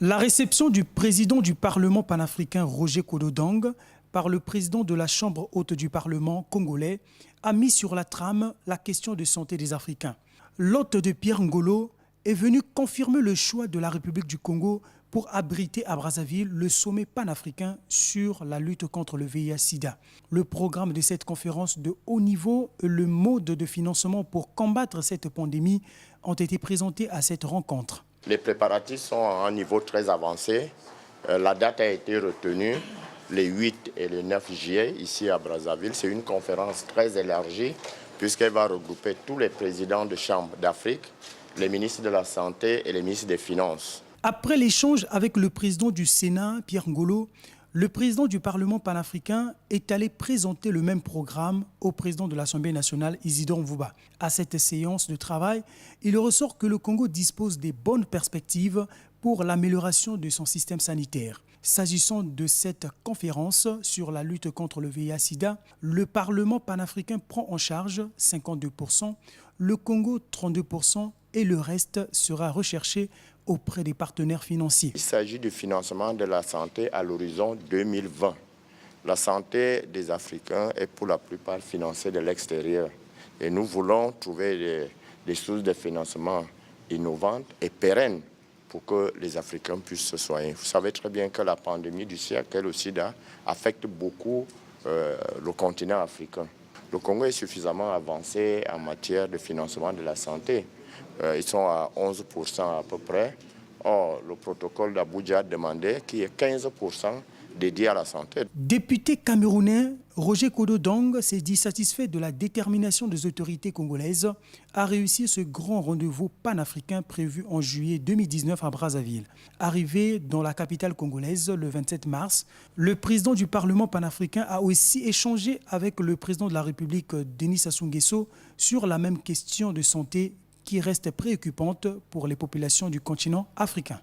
La réception du président du Parlement panafricain Roger Kododong par le président de la Chambre haute du Parlement congolais a mis sur la trame la question de santé des Africains. L'hôte de Pierre Ngolo est venu confirmer le choix de la République du Congo pour abriter à Brazzaville le sommet panafricain sur la lutte contre le VIH-Sida. Le programme de cette conférence de haut niveau et le mode de financement pour combattre cette pandémie ont été présentés à cette rencontre. Les préparatifs sont à un niveau très avancé. La date a été retenue le 8 et le 9 juillet ici à Brazzaville. C'est une conférence très élargie puisqu'elle va regrouper tous les présidents de chambres d'Afrique, les ministres de la Santé et les ministres des Finances. Après l'échange avec le président du Sénat, Pierre Ngolo, le président du Parlement panafricain est allé présenter le même programme au président de l'Assemblée nationale, Isidore Mvouba. À cette séance de travail, il ressort que le Congo dispose des bonnes perspectives pour l'amélioration de son système sanitaire. S'agissant de cette conférence sur la lutte contre le VIH-Sida, le Parlement panafricain prend en charge 52%, le Congo 32% et le reste sera recherché auprès des partenaires financiers. Il s'agit du financement de la santé à l'horizon 2020. La santé des Africains est pour la plupart financée de l'extérieur. Et nous voulons trouver des sources de financement innovantes et pérennes pour que les Africains puissent se soigner. Vous savez très bien que la pandémie du siècle, le sida, affecte beaucoup le continent africain. Le Congo est suffisamment avancé en matière de financement de la santé. Ils sont à 11% à peu près. Or, le protocole d'Abuja demandait qu'il y ait 15% dédié à la santé. Député camerounais, Roger Kododong s'est dit satisfait de la détermination des autorités congolaises à réussir ce grand rendez-vous panafricain prévu en juillet 2019 à Brazzaville. Arrivé dans la capitale congolaise le 27 mars, le président du Parlement panafricain a aussi échangé avec le président de la République, Denis Sassou Nguesso, sur la même question de santé qui reste préoccupante pour les populations du continent africain.